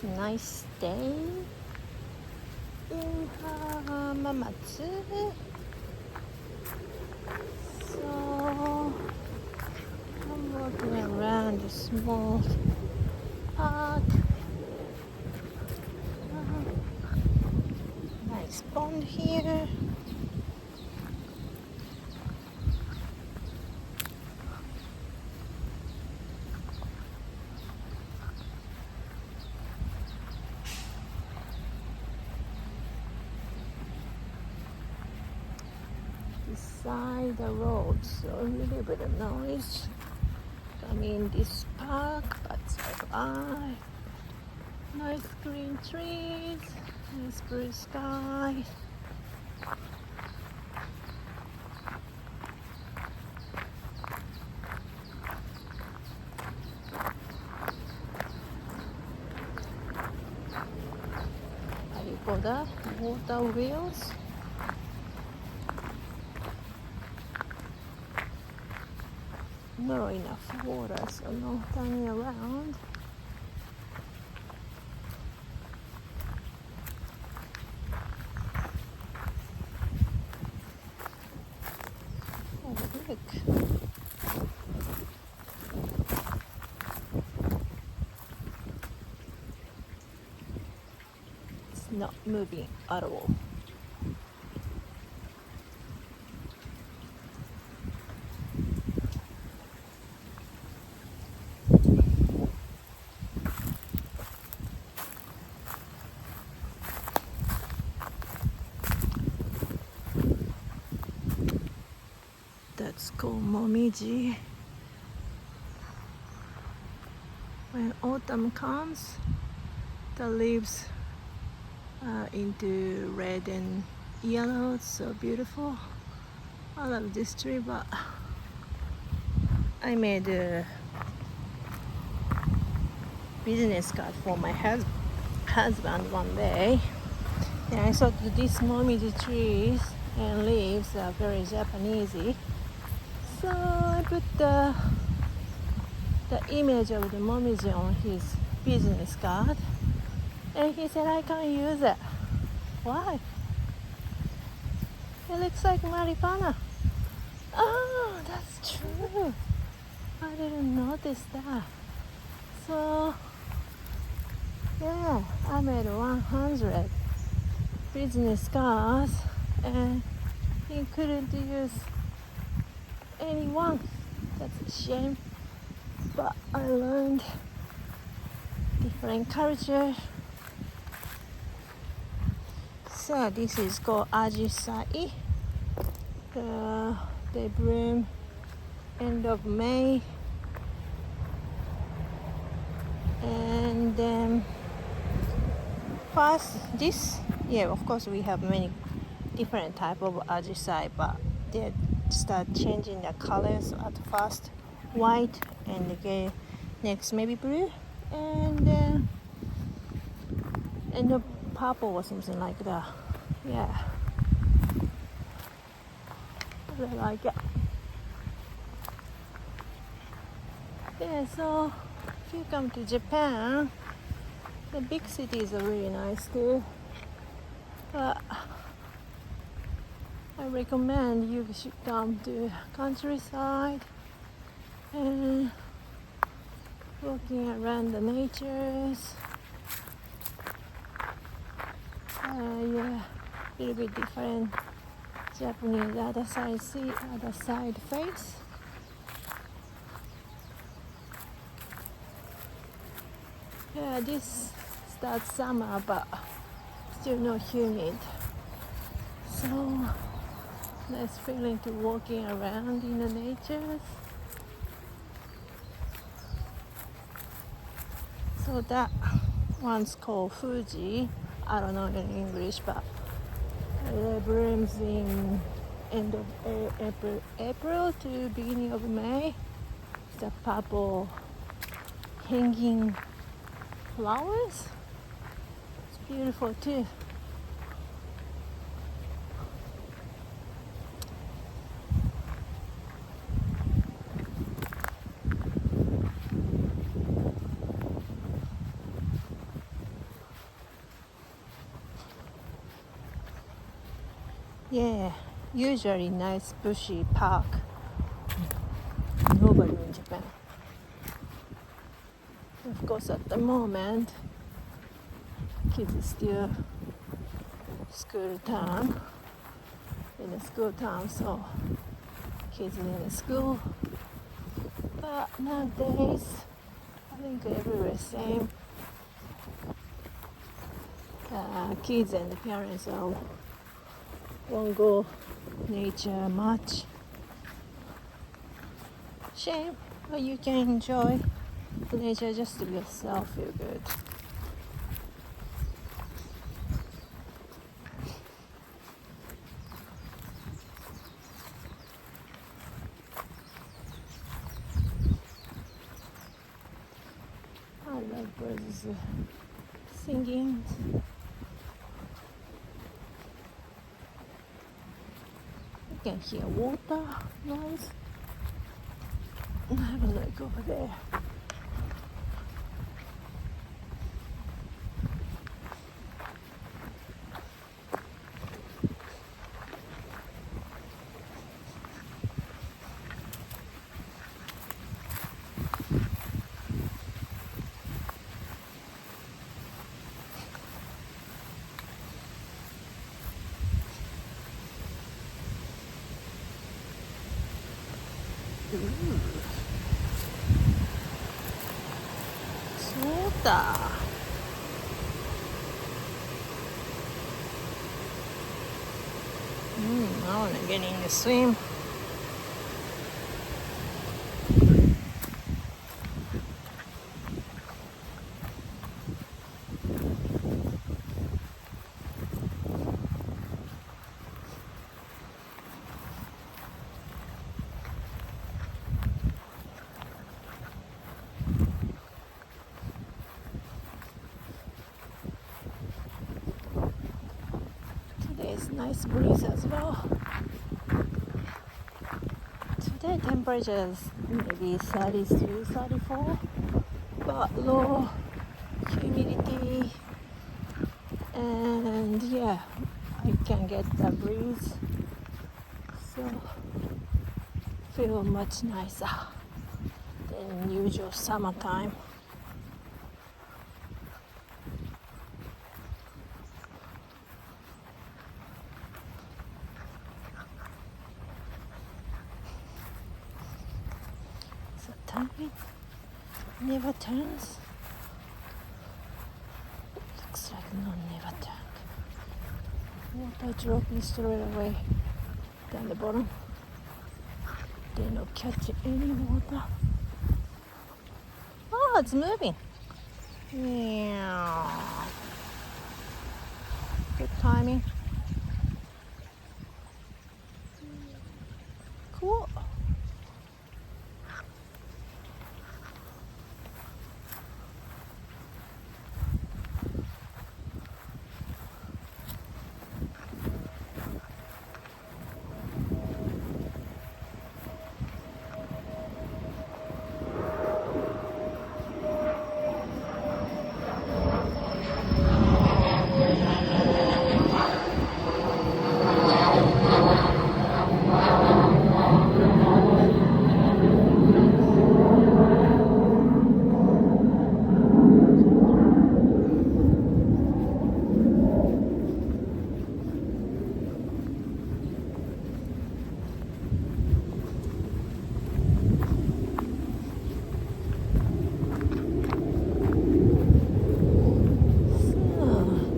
nice day in Hamamatsu. So I'm walking around a small park. Nice pond here. Beside the road, so a little bit of noise coming in this park, but it's alright. Nice green trees, nice blue sky. What do you call that? Water wheels. Not enough water, so no turning around. Oh, look. It's not moving at all. That's called Momiji. When autumn comes, the leaves are into red and yellow. It's so beautiful. I love this tree, but I made a business card for my husband one day. And I thought that these Momiji trees and leaves are very Japanesey. So I put the image of the Momiji on his business card, and he said I can't use it. Why? It looks like marijuana. Oh, that's true. I didn't notice that. So yeah, I made 100 business cards, and he couldn't use any one. That's a shame. But I learned different culture. So this is called Ajisai. They bloom end of May, and then first this year, of course, we have many different type of Ajisai, but they start changing the colors at first. White, and again next maybe blue, and the purple or something like that. Yeah, I like it. Yeah, so if you come to Japan, the big cities are really nice too, but I recommend you should come to countryside and walking around the natures. Yeah, a little bit different Japanese other side face. Yeah, this starts summer, but still not humid. So nice feeling to walking around in the nature. So that one's called Fuji. I don't know in English, but it blooms in end of April to beginning of May. It's a purple hanging flowers. It's beautiful too. Yeah, usually nice bushy park. Nobody in Japan. Of course, at the moment, kids still school time. In the school time, so kids in the school. But nowadays, I think everywhere same. Kids and the parents won't go nature much. Shame, but you can enjoy the nature just to yourself, feel good. I love birds singing. You can hear water noise. Have a look over there. Water. I want to get in the swim. Today's nice breeze as well. Today temperature is maybe 33, 34, but low humidity, and yeah, I can get the breeze, so feel much nicer than usual summertime. So time never turns. Looks like no never turned. Water dropping straight away down the bottom. They not catch any water. Oh, it's moving. Yeah. Good timing. Cool.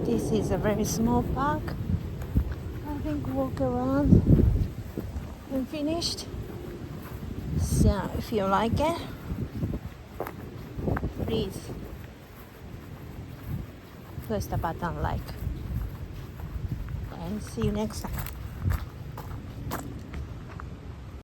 This is a very small park. I think walk around and finished. So if you like it, please press the button like, and see you next time.